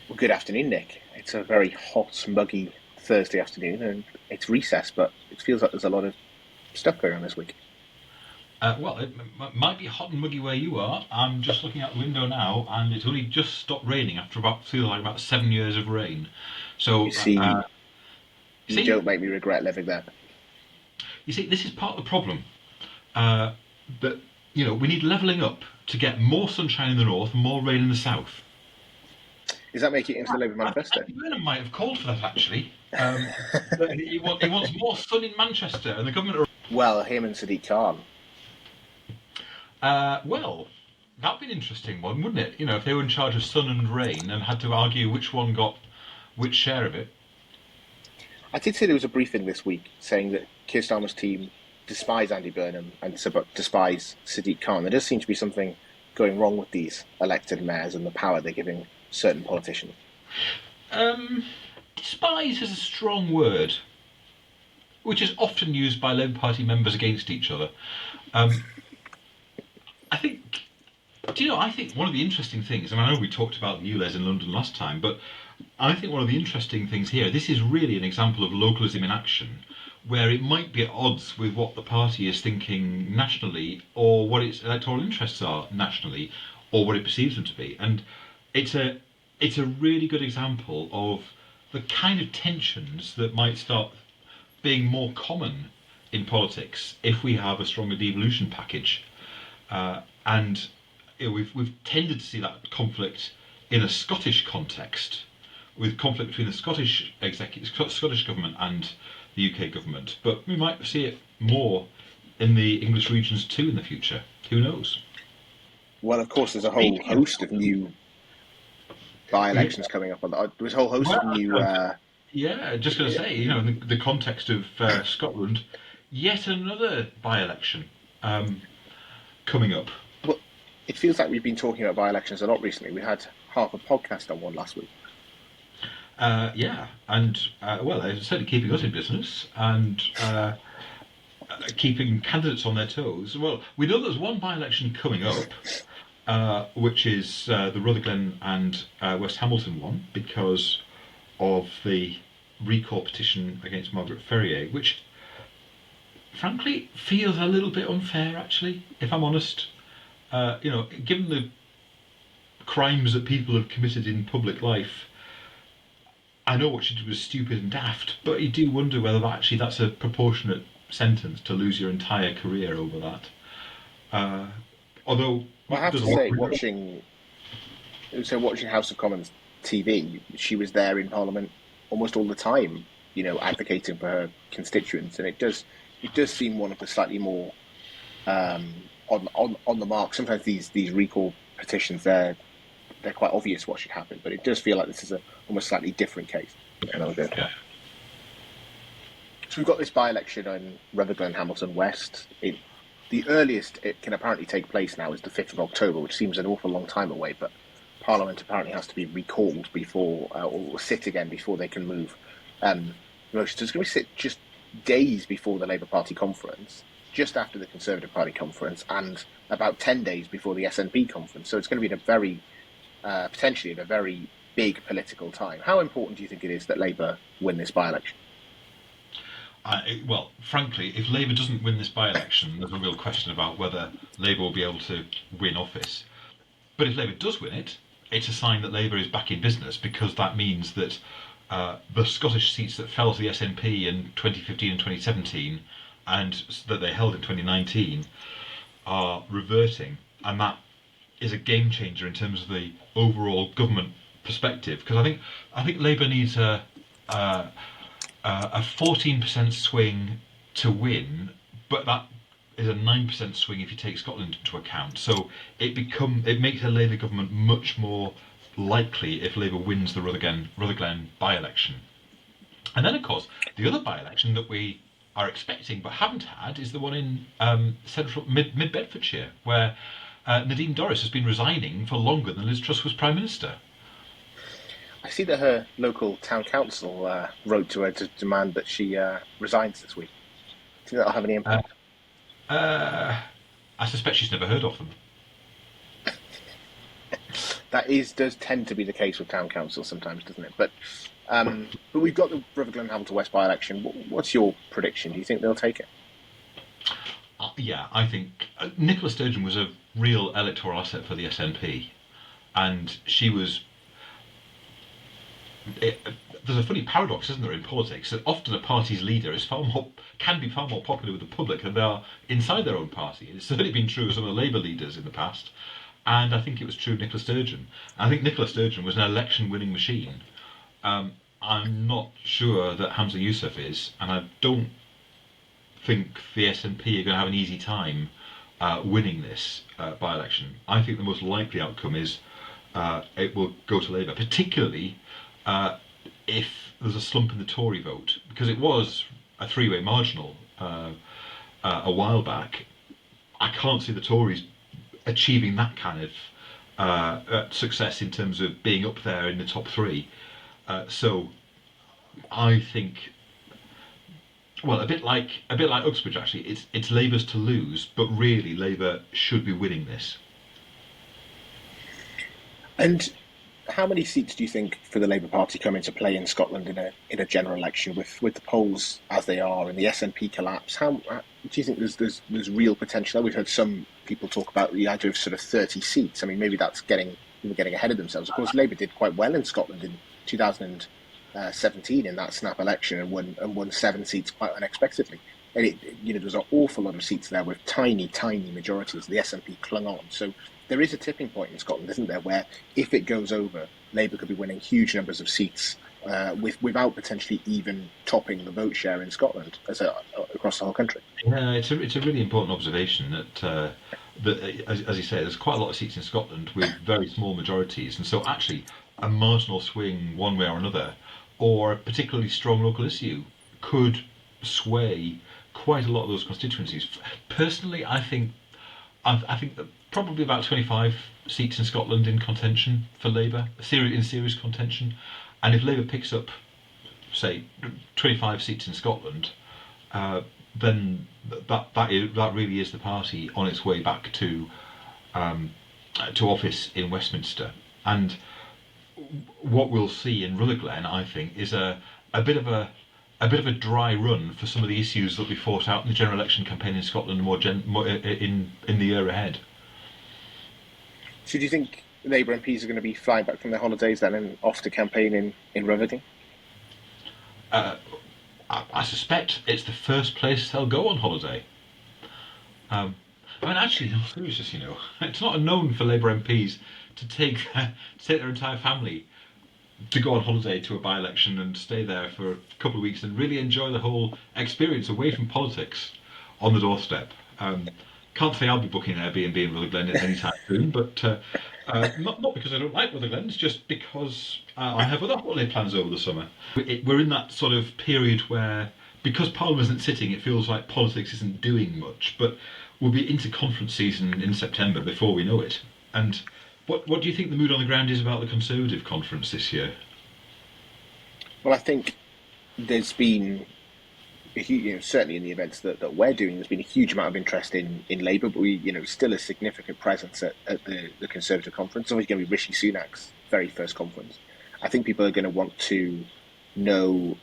Well, good afternoon, Nick. It's a very hot, muggy Thursday afternoon, and it's recess, but it feels like there's a lot of stuff going on this week. Well, it might be hot and muggy where you are. I'm just looking out the window now, and it's only just stopped raining after about 7 years of rain. You So, see, you you see, don't make me regret living there. this is part of the problem. Uh, that we need levelling up to get more sunshine in the north and more rain in the south. Does that make it into the Labour manifesto? Andy Burnham might have called for that actually. But he wants more sun in Manchester, and the government are. Well, him and Sadiq Khan. Well, that'd be an interesting one, wouldn't it? If they were in charge of sun and rain and had to argue which one got which share of it. I did say there was a briefing this week saying that Keir Starmer's team despise Andy Burnham and despise Sadiq Khan. There does seem to be something going wrong with these elected mayors and the power they're giving certain politicians. Um, Despise is a strong word, which is often used by Labour Party members against each other. Um, I think. Do you know? I think one of the interesting things, and I know we talked about the ULEZ in London last time, but I think one of the interesting things here, this is really an example of localism in action, where it might be at odds with what the party is thinking nationally, or what its electoral interests are nationally, or what it perceives them to be. And it's a it's a really good example of the kind of tensions that might start being more common in politics if we have a stronger devolution package. And we've tended to see that conflict in a Scottish context, with conflict between the Scottish government and the UK government. But we might see it more in the English regions too in the future. Who knows? Well, of course, there's a whole Speaking of, host of new yeah, by-elections coming up. There's a whole host well, of new. yeah, just going to say, in the context of Scotland, yet another by-election coming up. Well, it feels like we've been talking about by-elections a lot recently. We had half a podcast on one last week. Yeah, and well, they're certainly keeping us in business and keeping candidates on their toes. Well, we know there's one by-election coming up, which is the Rutherglen and West Hamilton one, because of the recall petition against Margaret Ferrier, which frankly feels a little bit unfair, actually, if I'm honest. Given the crimes that people have committed in public life, I know what she did was stupid and daft, but you do wonder whether that's a proportionate sentence to lose your entire career over that. Although Well, I have there's to a lot. say, watching House of Commons TV, she was there in Parliament almost all the time, advocating for her constituents, and it does seem one of the slightly more on the mark. Sometimes these recall petitions, they're quite obvious what should happen, but it does feel like this is a almost slightly different case. And I'll go. Yeah. So we've got this by-election in Rutherglen Hamilton West. The earliest it can apparently take place now is the 5th of October, which seems an awful long time away, but Parliament apparently has to be recalled before, or sit again before they can move motions. So it's going to be sit just days before the Labour Party conference, just after the Conservative Party conference, and about 10 days before the SNP conference. So it's going to be potentially in a very big political time. How important do you think it is that Labour win this by-election? Well, frankly, if Labour doesn't win this by-election, there's a real question about whether Labour will be able to win office. But if Labour does win it, it's a sign that Labour is back in business, because that means that the Scottish seats that fell to the SNP in 2015 and 2017, and that they held in 2019, are reverting, and that is a game changer in terms of the overall government perspective. Because I think Labour needs a 14% swing to win, but that is a 9% swing if you take Scotland into account. So it makes a Labour government much more likely if Labour wins the Rutherglen by-election. And then, of course, the other by-election that we are expecting but haven't had is the one in central mid Bedfordshire, where Nadine Dorries has been resigning for longer than Liz Truss was Prime Minister. I see that her local town council wrote to her to demand that she resigns this week. Do you think that'll have any Uh, impact? uh, I suspect she's never heard of them. does tend to be the case with town councils sometimes, doesn't it? But we've got the River Glen Hamilton West by-election. What's your prediction? Do you think they'll take it? Yeah, I think Nicola Sturgeon was a real electoral asset for the SNP, and she was. There's a funny paradox, isn't there, in politics, that often a party's leader can be far more popular with the public than they are inside their own party. It's certainly been true of some of the Labour leaders in the past, and I think it was true of Nicola Sturgeon. I think Nicola Sturgeon was an election-winning machine. I'm not sure that Hamza Yousaf is, and I don't think the SNP are going to have an easy time winning this by-election. I think the most likely outcome is it will go to Labour, particularly if there's a slump in the Tory vote, because it was a three-way marginal a while back. I can't see the Tories achieving that kind of success in terms of being up there in the top three. So I think, well, a bit like Uxbridge actually, it's Labour's to lose, but really Labour should be winning this. And how many seats do you think for the Labour Party come into play in Scotland in a general election with the polls as they are and the SNP collapse? How do you think there's real potential? We've heard some people talk about the idea of sort of 30 seats. I mean, maybe that's getting ahead of themselves. Of course, Labour did quite well in Scotland in 2017 in that snap election and won 7 seats quite unexpectedly. And there was an awful lot of seats there with tiny majorities. The SNP clung on. So there is a tipping point in Scotland, isn't there, where if it goes over, Labour could be winning huge numbers of seats without potentially even topping the vote share in Scotland across the whole country. Yeah, it's a really important observation that as you say, there's quite a lot of seats in Scotland with very small majorities, and so actually a marginal swing one way or another, or a particularly strong local issue, could sway quite a lot of those constituencies. Personally, I think that probably about 25 seats in Scotland in contention for Labour, in serious contention, and if Labour picks up, say, 25 seats in Scotland, then that really is the party on its way back to office in Westminster. And what we'll see in Rutherglen, I think, is a bit of a dry run for some of the issues that will be fought out in the general election campaign in Scotland more in the year ahead. So do you think Labour MPs are going to be flying back from their holidays then and off to campaign in Rutherglen? I suspect it's the first place they'll go on holiday. I mean, actually, in seriousness, it's not unknown for Labour MPs to take their entire family to go on holiday to a by-election and stay there for a couple of weeks and really enjoy the whole experience away from politics on the doorstep. Can't say I'll be booking an Airbnb in Rutherglen anytime soon, but not because I don't like Rutherglen, it's just because I have other holiday plans over the summer. We're in that sort of period where, because Parliament isn't sitting, it feels like politics isn't doing much, but we'll be into conference season in September before we know it. And what do you think the mood on the ground is about the Conservative conference this year? Well, I think there's been, certainly in the events that we're doing, there's been a huge amount of interest in Labour, but we, still a significant presence at the Conservative conference. It's always going to be Rishi Sunak's very first conference. I think people are going to want to know,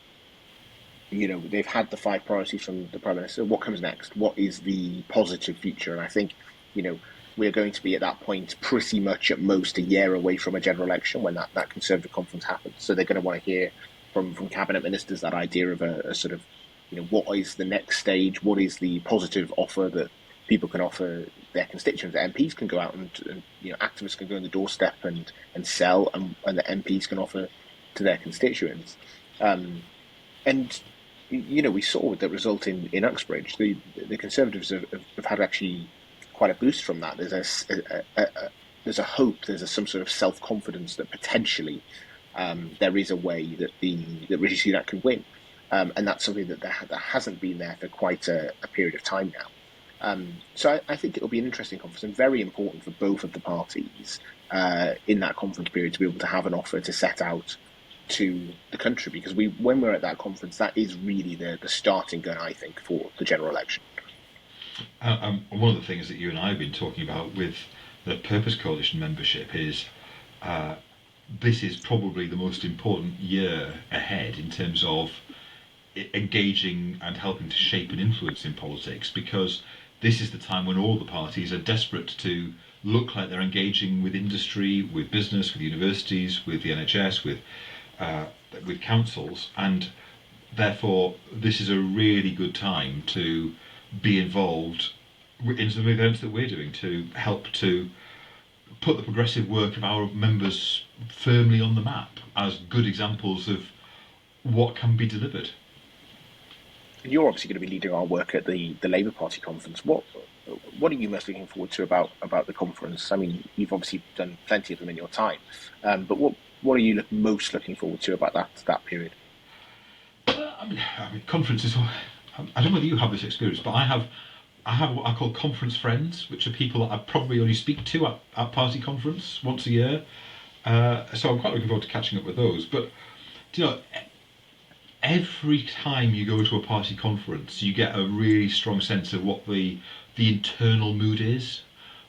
they've had the 5 priorities from the Prime Minister. What comes next? What is the positive future? And I think, we're going to be at that point pretty much at most a year away from a general election when that Conservative conference happens. So they're going to want to hear from cabinet ministers that idea of a sort of, what is the next stage? What is the positive offer that people can offer their constituents? MPs can go out and activists can go on the doorstep and sell, and the MPs can offer to their constituents. And we saw the result in Uxbridge. The Conservatives have had actually quite a boost from that. There's a hope. There's some sort of self-confidence that potentially there is a way that Rishi Sunak can win, and that's something that hasn't been there for quite a period of time now. So I think it'll be an interesting conference and very important for both of the parties in that conference period to be able to have an offer to set out to the country, because when we're at that conference, that is really the starting gun, I think, for the general election. One of the things that you and I have been talking about with the Purpose Coalition membership is this is probably the most important year ahead in terms of engaging and helping to shape and influence in politics, because this is the time when all the parties are desperate to look like they're engaging with industry, with business, with universities, with the NHS, with councils, and therefore this is a really good time to be involved in some of the events that we're doing to help to put the progressive work of our members firmly on the map as good examples of what can be delivered. And you're obviously going to be leading our work at the Labour Party conference. What are you most looking forward to about the conference? I mean, you've obviously done plenty of them in your time, but what are you most looking forward to about that period? I mean, conferences. I don't know whether you have this experience, but I have what I call conference friends, which are people that I probably only speak to at party conference once a year. So I'm quite looking forward to catching up with those. But you know, every time you go to a party conference, you get a really strong sense of what the internal mood is,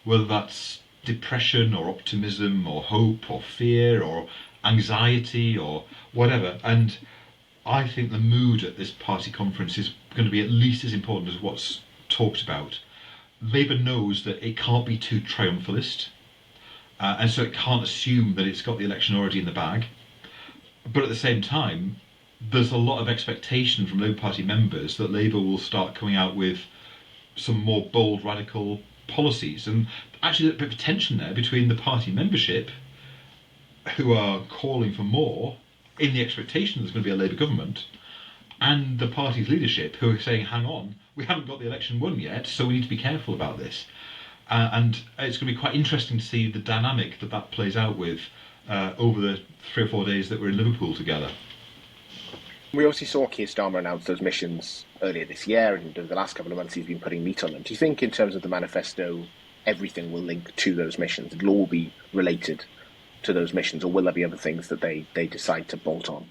whether that's depression or optimism or hope or fear or anxiety or whatever. And I think the mood at this party conference is going to be at least as important as what's talked about. Labour knows that it can't be too triumphalist, and so it can't assume that it's got the election already in the bag. But at the same time, there's a lot of expectation from Labour Party members that Labour will start coming out with some more bold, radical policies. And actually, there's a bit of tension there between the party membership, who are calling for more in the expectation there's going to be a Labour government, and the party's leadership, who are saying, hang on, we haven't got the election won yet, so we need to be careful about this. And it's going to be quite interesting to see the dynamic that plays out with over the 3 or 4 days that we're in Liverpool together. We obviously saw Keir Starmer announce those missions earlier this year, and over the last couple of months he's been putting meat on them. Do you think, in terms of the manifesto, everything will link to those missions? It'll all be related to those missions, or will there be other things that they decide to bolt on?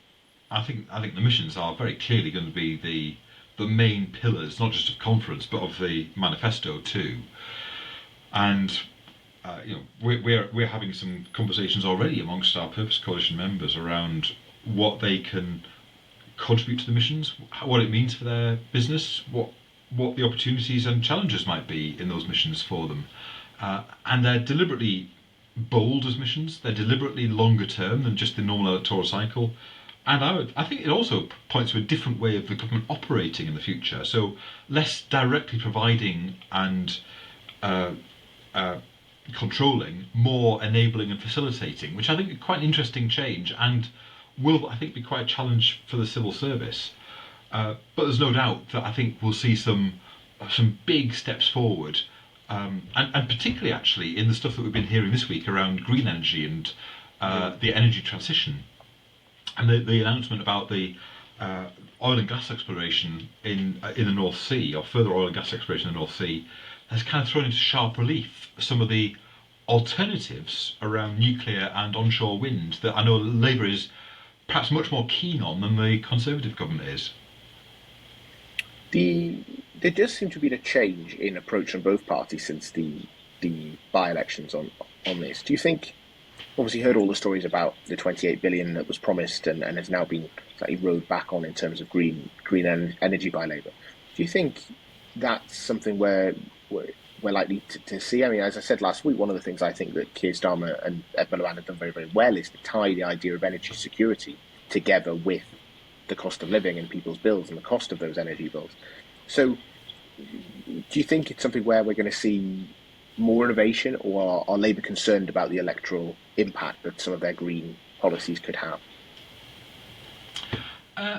I think the missions are very clearly going to be the main pillars, not just of conference, but of the manifesto too. And we're having some conversations already amongst our Purpose Coalition members around what they can contribute to the missions, what it means for their business, what the opportunities and challenges might be in those missions for them. And they're deliberately bold as missions. They're deliberately longer term than just the normal electoral cycle. And I think it also points to a different way of the government operating in the future. So less directly providing and controlling, more enabling and facilitating, which I think is quite an interesting change and will, I think, be quite a challenge for the civil service. But there's no doubt that I think we'll see some big steps forward, and particularly actually in the stuff that we've been hearing this week around green energy and the energy transition, and the announcement about the oil and gas exploration in the North Sea, or further oil and gas exploration in the North Sea, has kind of thrown into sharp relief some of the alternatives around nuclear and onshore wind that I know Labour is perhaps much more keen on than the Conservative government is. There does seem to be a change in approach from both parties since the by-elections on this. Do you think? Obviously, heard all the stories about the 28 billion that was promised and has now been slightly rowed back on in terms of green energy by Labour. Do you think that's something where we're likely to see? I mean, as I said last week, one of the things I think that Keir Starmer and Ed Miliband have done very, very well is to tie the idea of energy security together with the cost of living and people's bills and the cost of those energy bills. So, do you think it's something where we're going to see more innovation, or are Labour concerned about the electoral impact that some of their green policies could have?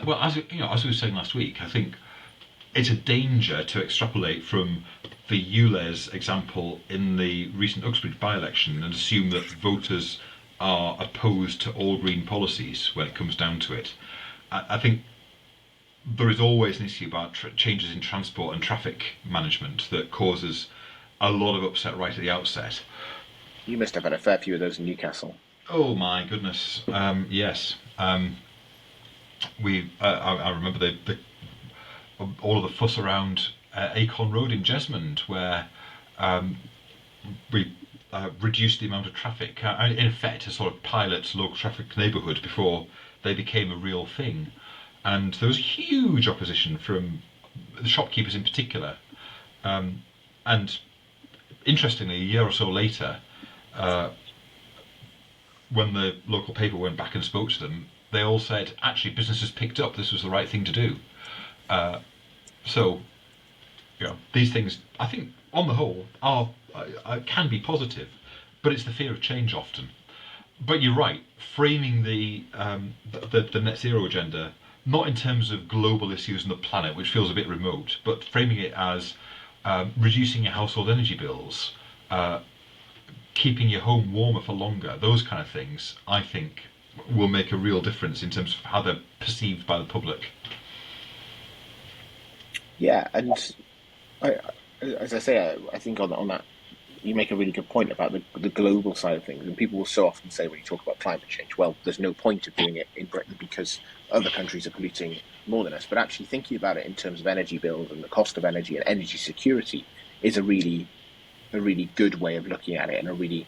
Well, as we were saying last week, I think it's a danger to extrapolate from the ULEZ example in the recent Uxbridge by-election and assume that voters are opposed to all green policies when it comes down to it. I think there is always an issue about changes in transport and traffic management that causes a lot of upset right at the outset. You must have had a fair few of those in Newcastle. Oh my goodness, yes. I remember all of the fuss around Acorn Road in Jesmond, where we reduce the amount of traffic. In effect, to sort of pilot local traffic neighbourhoods before they became a real thing. And there was huge opposition from the shopkeepers in particular. And interestingly, a year or so later, uh, when the local paper went back and spoke to them, they all said, actually, businesses picked up this was the right thing to do. Uh, so, these things, I think, on the whole, can be positive, but it's the fear of change often. But you're right, framing the net zero agenda not in terms of global issues on the planet, which feels a bit remote, but framing it as reducing your household energy bills, uh, keeping your home warmer for longer, those kind of things, I think, will make a real difference in terms of how they're perceived by the public. Yeah, and I, as I say, I think on that you make a really good point about the global side of things. And people will so often say when you talk about climate change, well, there's no point of doing it in Britain because other countries are polluting more than us. But actually thinking about it in terms of energy bills and the cost of energy and energy security is a really good way of looking at it, and a really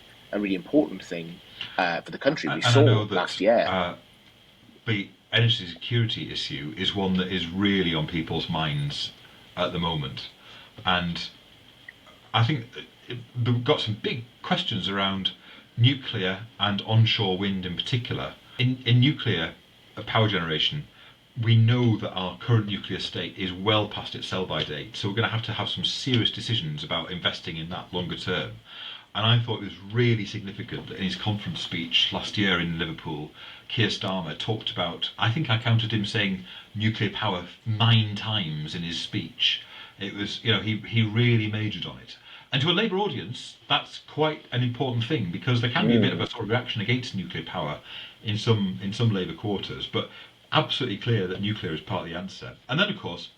important thing for the country. We And I know saw that last year. the energy security issue is one that is really on people's minds at the moment. And I think we've got some big questions around nuclear and onshore wind in particular. In nuclear power generation, we know that our current nuclear state is well past its sell-by date, so we're going to have some serious decisions about investing in that longer term. And I thought it was really significant that in his conference speech last year in Liverpool, Keir Starmer talked about, I think I counted him saying nuclear power 9 times in his speech. It was, he really majored on it. And to a Labour audience, that's quite an important thing because there can be a bit of a sort of reaction against nuclear power in some Labour quarters, but absolutely clear that nuclear is part of the answer. And then, of course,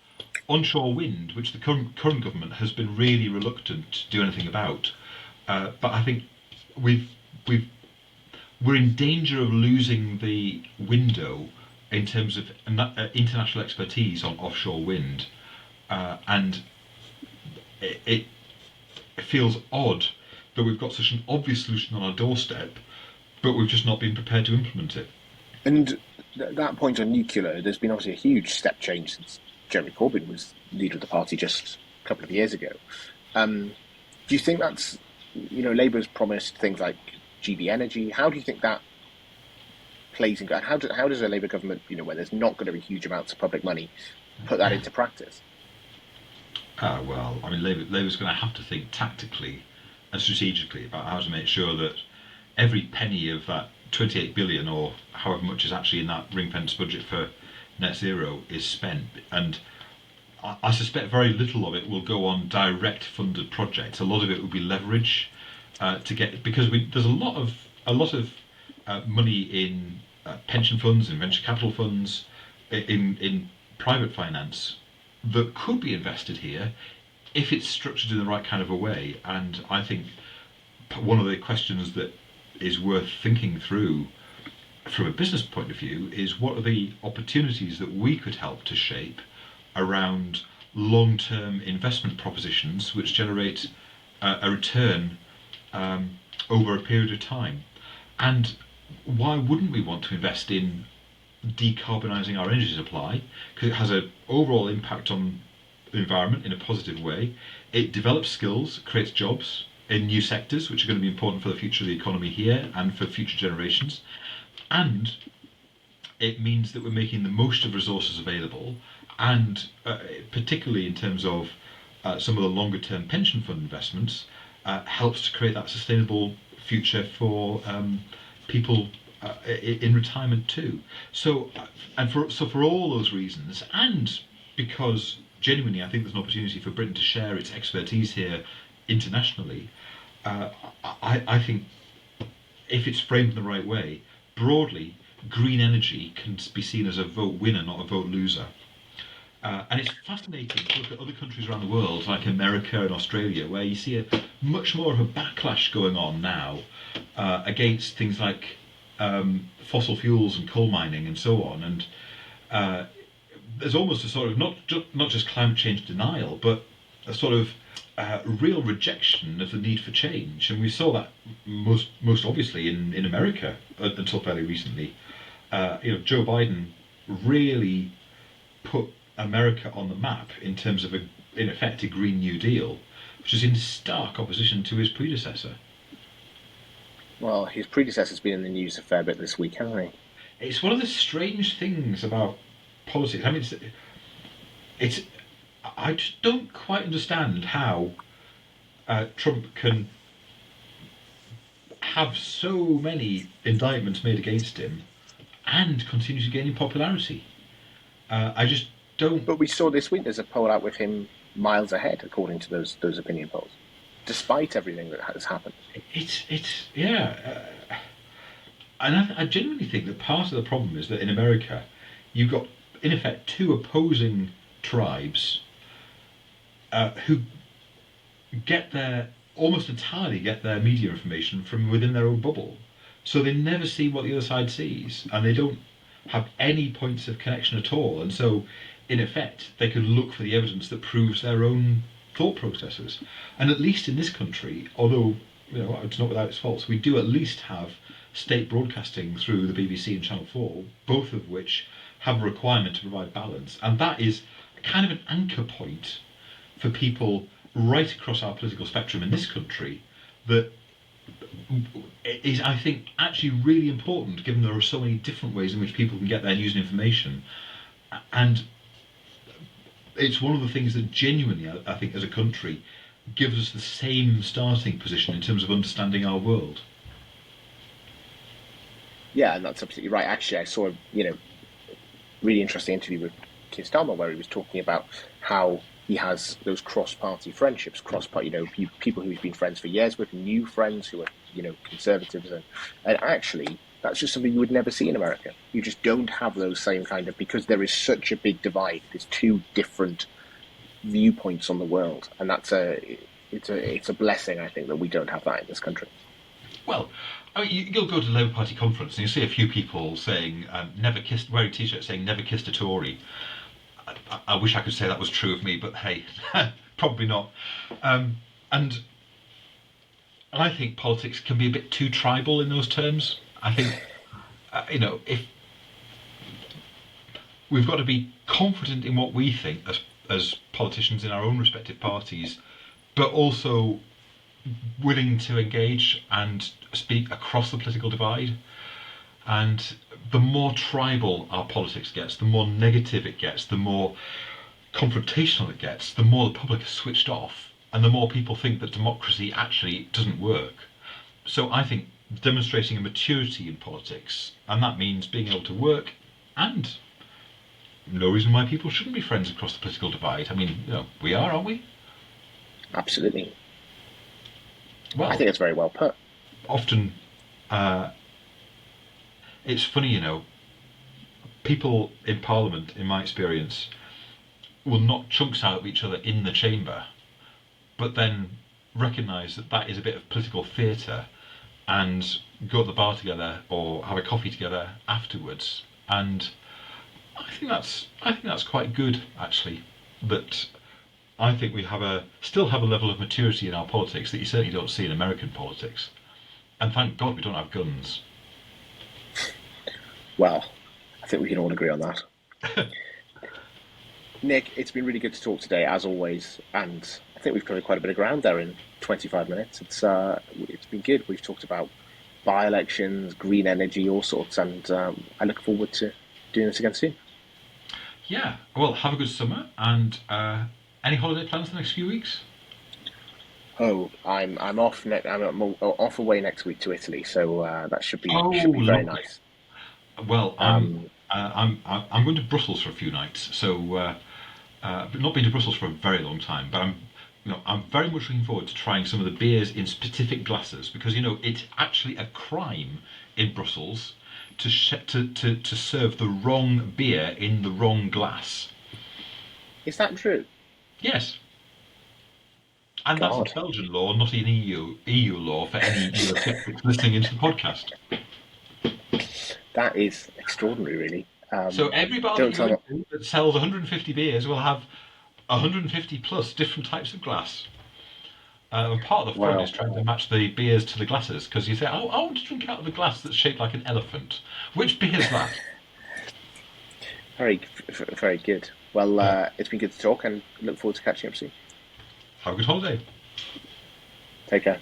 onshore wind, which the current government has been really reluctant to do anything about. But I think we've we're in danger of losing the window in terms of international expertise on offshore wind, and it feels odd that we've got such an obvious solution on our doorstep, but we've just not been prepared to implement it. And that point on nuclear, there's been obviously a huge step change since Jeremy Corbyn was leader of the party just a couple of years ago. Do you think that's, Labour's promised things like GB Energy? How do you think that plays in? How does a Labour government, where there's not going to be huge amounts of public money, put that into practice? Well, I mean, Labour's going to have to think tactically and strategically about how to make sure that every penny of that 28 billion or however much is actually in that ring fence budget for net zero is spent. And I suspect very little of it will go on direct funded projects. A lot of it will be leverage to get, because there's a lot of money in pension funds and venture capital funds in private finance that could be invested here if it's structured in the right kind of a way. And I think one of the questions that is worth thinking through from a business point of view is what are the opportunities that we could help to shape around long-term investment propositions which generate a return over a period of time. And why wouldn't we want to invest in decarbonising our energy supply? Because it has an overall impact on the environment in a positive way. It develops skills, creates jobs in new sectors, which are going to be important for the future of the economy here and for future generations. And it means that we're making the most of resources available, and particularly in terms of some of the longer term pension fund investments, helps to create that sustainable future for people in retirement too. So, for all those reasons, and because genuinely I think there's an opportunity for Britain to share its expertise here internationally, I think if it's framed in the right way, broadly, green energy can be seen as a vote winner, not a vote loser. And it's fascinating to look at other countries around the world, like America and Australia, where you see much more of a backlash going on now against things like fossil fuels and coal mining and so on. And there's almost a sort of not just climate change denial, but a sort of real rejection of the need for change, and we saw that most obviously in America until fairly recently. Joe Biden really put America on the map in terms of in effect a Green New Deal, which is in stark opposition to his predecessor. Well, his predecessor's been in the news a fair bit this week, hasn't he? It's one of the strange things about politics. I mean, it's I just don't quite understand how Trump can have so many indictments made against him and continue to gain in popularity. I just don't. But we saw this week there's a poll out with him miles ahead, according to those opinion polls, despite everything that has happened. It's yeah, and I genuinely think that part of the problem is that in America, you've got in effect two opposing tribes who almost entirely get their media information from within their own bubble. So they never see what the other side sees, and they don't have any points of connection at all. And so, in effect, they can look for the evidence that proves their own thought processes. And at least in this country, although it's not without its faults, we do at least have state broadcasting through the BBC and Channel 4, both of which have a requirement to provide balance. And that is kind of an anchor point for people right across our political spectrum in this country that is, I think, actually really important, given there are so many different ways in which people can get their news and information. And it's one of the things that genuinely, I think, as a country, gives us the same starting position in terms of understanding our world. Yeah, and that's absolutely right. Actually, I saw really interesting interview with Keir Starmer where he was talking about how he has those cross-party friendships, people who he's been friends for years with, new friends who are conservatives, and actually that's just something you would never see in America. You just don't have those same kind of, because there is such a big divide. There's two different viewpoints on the world, and it's a blessing, I think, that we don't have that in this country. Well, I mean, you'll go to the Labour Party conference and you see a few people saying wearing t-shirts saying "never kissed a Tory." I wish I could say that was true of me, but hey, probably not. And I think politics can be a bit too tribal in those terms. I think, if we've got to be confident in what we think as politicians in our own respective parties, but also willing to engage and speak across the political divide. And the more tribal our politics gets, the more negative it gets, the more confrontational it gets, the more the public is switched off, and the more people think that democracy actually doesn't work. So I think demonstrating a maturity in politics, and that means being able to work, and no reason why people shouldn't be friends across the political divide. I mean, we are, aren't we? Absolutely. Well, I think it's very well put. Often, it's funny, people in Parliament, in my experience, will knock chunks out of each other in the chamber, but then recognise that that is a bit of political theatre and go to the bar together or have a coffee together afterwards. And I think that's quite good, actually. That I think we still have a level of maturity in our politics that you certainly don't see in American politics. And thank God we don't have guns. Well, I think we can all agree on that. Nick, it's been really good to talk today, as always, and I think we've covered quite a bit of ground there in 25 minutes. It's been good. We've talked about by-elections, green energy, all sorts, and I look forward to doing this again soon. Yeah, well, have a good summer, and any holiday plans for the next few weeks? Oh, I'm off. I'm off away next week to Italy, so that should be very lovely. nice. Well, I'm going to Brussels for a few nights, so not been to Brussels for a very long time, but I'm very much looking forward to trying some of the beers in specific glasses, because it's actually a crime in Brussels to serve the wrong beer in the wrong glass. Is that true? Yes. And that's a Belgian law, not an EU law for any Eurosceptics listening into the podcast. That is extraordinary, really. So every bar that you go into that sells 150 beers will have 150 plus different types of glass. And part of the fun Wow. is trying to match the beers to the glasses, because you say, oh, I want to drink out of a glass that's shaped like an elephant. Which beer's that? Very good. Well, Yeah. it's been good to talk, and look forward to catching up soon. Have a good holiday. Take care.